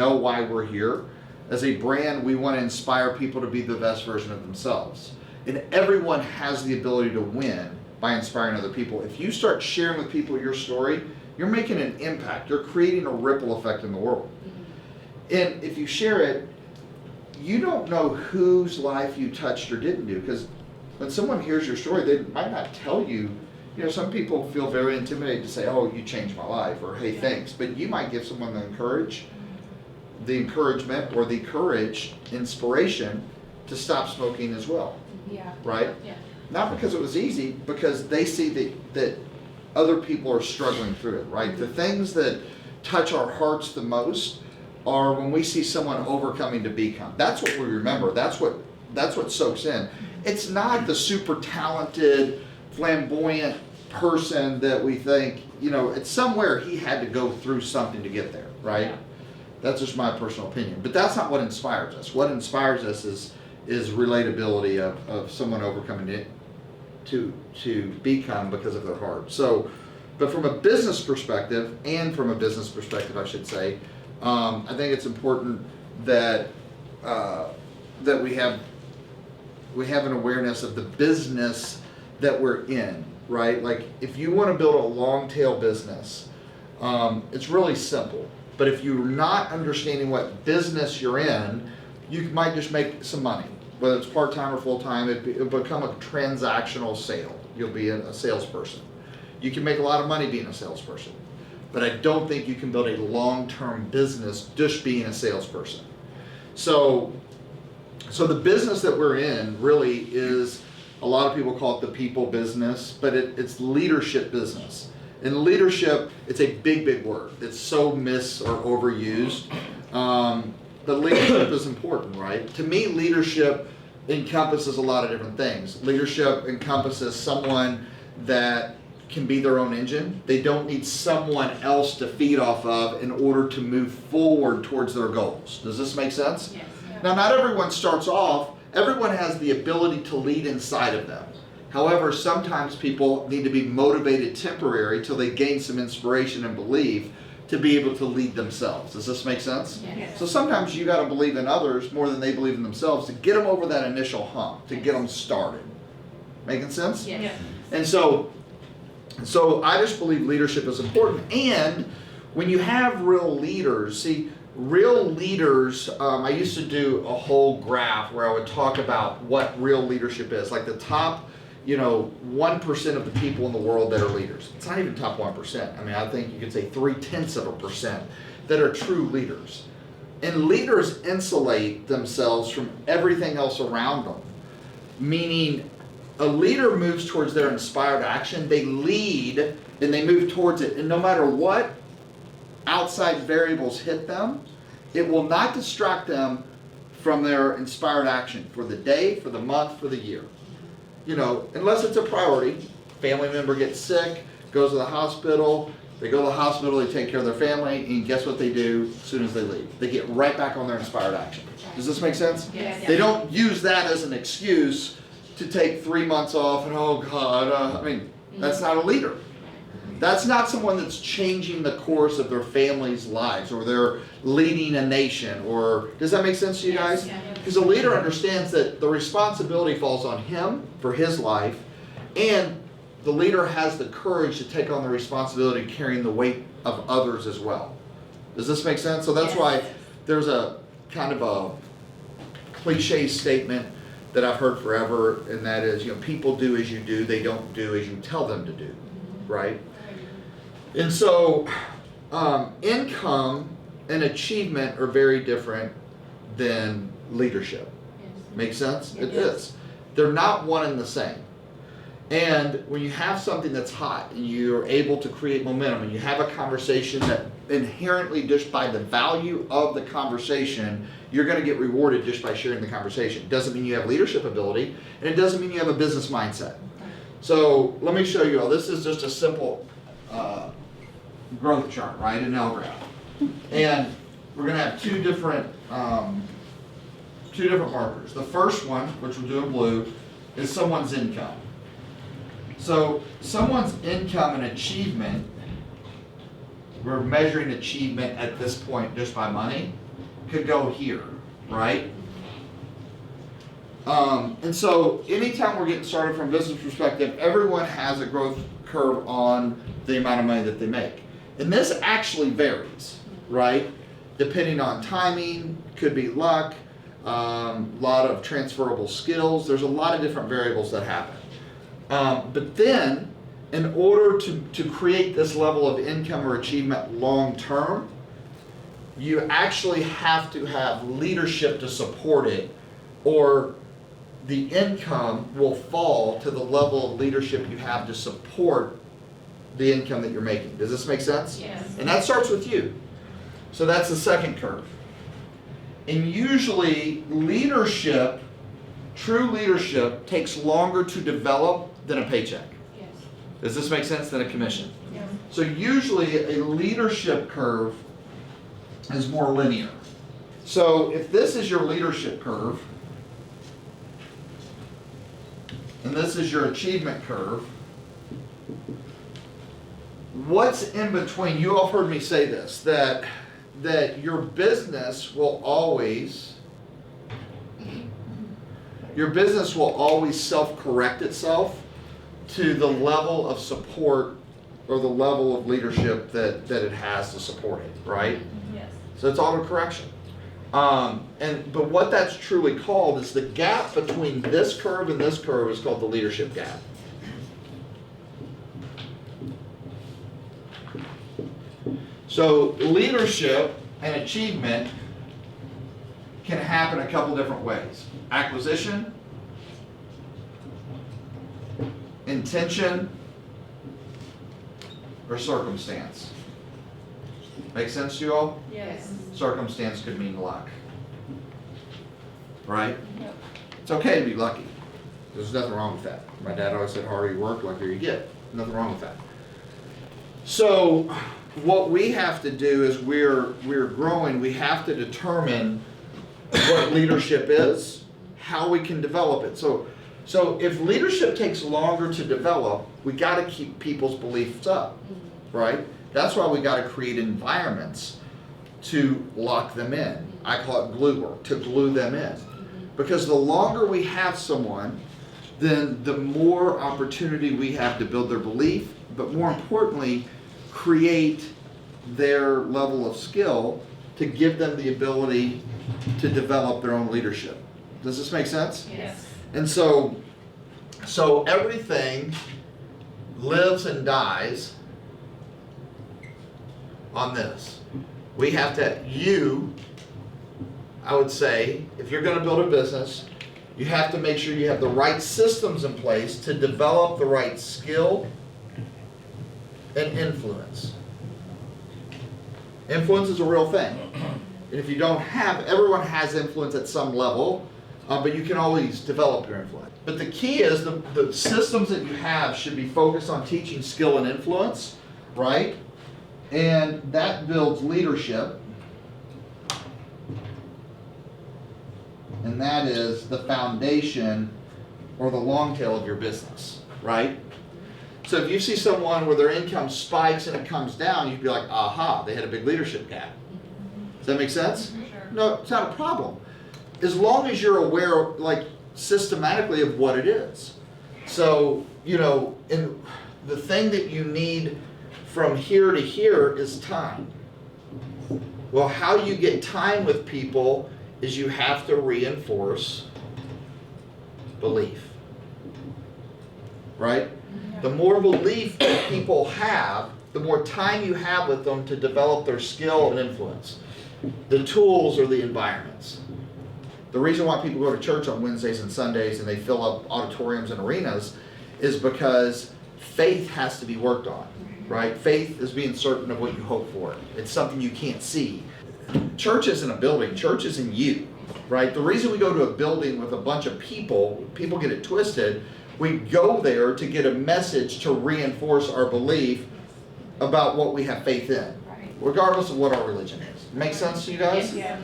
know why we're here. As a brand, we want to inspire people to be the best version of themselves. And everyone has the ability to win by inspiring other people. If you start sharing with people your story, you're making an impact. You're creating a ripple effect in the world. And if you share it, you don't know whose life you touched or didn't do, because when someone hears your story, they might not tell you. You know, some people feel very intimidated to say, oh, you changed my life, or hey, thanks. But you might give someone the encouragement or the courage, inspiration to stop smoking as well. Yeah. Right? Yeah. Not because it was easy, because they see that other people are struggling through it, right? The things that touch our hearts the most are when we see someone overcoming to become. That's what we remember. That's what soaks in. It's not the super talented, flamboyant person that we think, it's somewhere he had to go through something to get there, right? Yeah. That's just my personal opinion. But that's not what inspires us. What inspires us is relatability of someone overcoming it to become because of their heart. So, but from a business perspective, I should say, I think it's important that that we have an awareness of the business that we're in, right? Like if you want to build a long tail business, it's really simple. But if you're not understanding what business you're in, you might just make some money. Whether it's part-time or full-time, it'll become a transactional sale. You'll be a salesperson. You can make a lot of money being a salesperson, but I don't think you can build a long-term business just being a salesperson. So the business that we're in really is, a lot of people call it the people business, but it's leadership business. In leadership, it's a big word. It's so mis or overused. But leadership is important, right? To me, leadership encompasses a lot of different things. Leadership encompasses someone that can be their own engine. They don't need someone else to feed off of in order to move forward towards their goals. Does this make sense? Yes. Now, not everyone starts off, everyone has the ability to lead inside of them. However, sometimes people need to be motivated temporary till they gain some inspiration and belief to be able to lead themselves. Does this make sense? Yes. So sometimes you got to believe in others more than they believe in themselves to get them over that initial hump, to get them started. Making sense? Yes. And so I just believe leadership is important. And when you have real leaders, real leaders, I used to do a whole graph where I would talk about what real leadership is, like the top 1% of the people in the world that are leaders. It's not even top 1%. I mean, I think you could say 0.3% that are true leaders. And leaders insulate themselves from everything else around them. Meaning, a leader moves towards their inspired action. They lead and they move towards it. And no matter what outside variables hit them, it will not distract them from their inspired action for the day, for the month, for the year. Unless it's a priority. Family member gets sick, goes to the hospital, they go to the hospital, they take care of their family, and guess what they do as soon as they leave? They get right back on their inspired action. Does this make sense? Yes. They don't use that as an excuse to take 3 months off and, oh God, that's not a leader. That's not someone that's changing the course of their family's lives, or they're leading a nation, or, does that make sense to you guys? Because a leader understands that the responsibility falls on him for his life, and the leader has the courage to take on the responsibility of carrying the weight of others as well. Does this make sense? So that's why there's a kind of a cliche statement that I've heard forever, and that is, people do as you do, they don't do as you tell them to do, right? And so income and achievement are very different than leadership. Make sense? It is. They're not one and the same. And when you have something that's hot and you're able to create momentum and you have a conversation that inherently, just by the value of the conversation, you're going to get rewarded just by sharing the conversation. It doesn't mean you have leadership ability, and it doesn't mean you have a business mindset. So let me show you all. This is just a simple growth chart, right? An L graph. And we're going to have two different markers. The first one, which we'll do in blue, is someone's income. So someone's income and achievement, we're measuring achievement at this point just by money. could go here, right? And so anytime we're getting started from a business perspective, everyone has a growth curve on the amount of money that they make. And this actually varies, right? Depending on timing, could be luck, lot of transferable skills. There's a lot of different variables that happen. But then, in order to create this level of income or achievement long term, you actually have to have leadership to support it, or the income will fall to the level of leadership you have to support the income that you're making. Does this make sense? Yes. And that starts with you. So that's the second curve. And usually leadership, true leadership, takes longer to develop than a paycheck. Yes. Does this make sense? Than a commission. Yes. So usually a leadership curve is more linear. So if this is your leadership curve, and this is your achievement curve, what's in between? You all heard me say this, that your business will always self-correct itself to the level of support or the level of leadership that it has to support it, right? Yes. So it's autocorrection. But what that's truly called is the gap between this curve and this curve is called the leadership gap. So leadership and achievement can happen a couple different ways. Acquisition, intention, or circumstance. Make sense to you all? Yes. Circumstance could mean luck. Right? Yep. It's okay to be lucky. There's nothing wrong with that. My dad always said, harder you work, luckier you get. Nothing wrong with that. So what we have to do is we're growing, we have to determine what leadership is, how we can develop it. So if leadership takes longer to develop, we got to keep people's beliefs up, right? That's why we got to create environments to lock them in. I call it glue work, to glue them in. Because the longer we have someone, then the more opportunity we have to build their belief, but more importantly, create their level of skill to give them the ability to develop their own leadership. Does this make sense? Yes. And so everything lives and dies on this. We have to, I would say, if you're going to build a business, you have to make sure you have the right systems in place to develop the right skill and influence. Influence is a real thing. And if you don't have, everyone has influence at some level, but you can always develop your influence. But the key is the systems that you have should be focused on teaching skill and influence, right? And that builds leadership. And that is the foundation or the long tail of your business, right? So if you see someone where their income spikes and it comes down, you'd be like, aha, they had a big leadership gap. Does that make sense? Sure. No, it's not a problem. As long as you're aware, like, systematically of what it is. So, and the thing that you need from here to here is time. Well, how you get time with people is you have to reinforce belief. Right? The more belief that people have, the more time you have with them to develop their skill and influence. The tools are the environments. The reason why people go to church on Wednesdays and Sundays and they fill up auditoriums and arenas is because faith has to be worked on, right? Faith is being certain of what you hope for. It's something you can't see. Church isn't a building, church is in you, right? The reason we go to a building with a bunch of people get it twisted, we go there to get a message to reinforce our belief about what we have faith in, regardless of what our religion is. Make sense to you guys? Yes.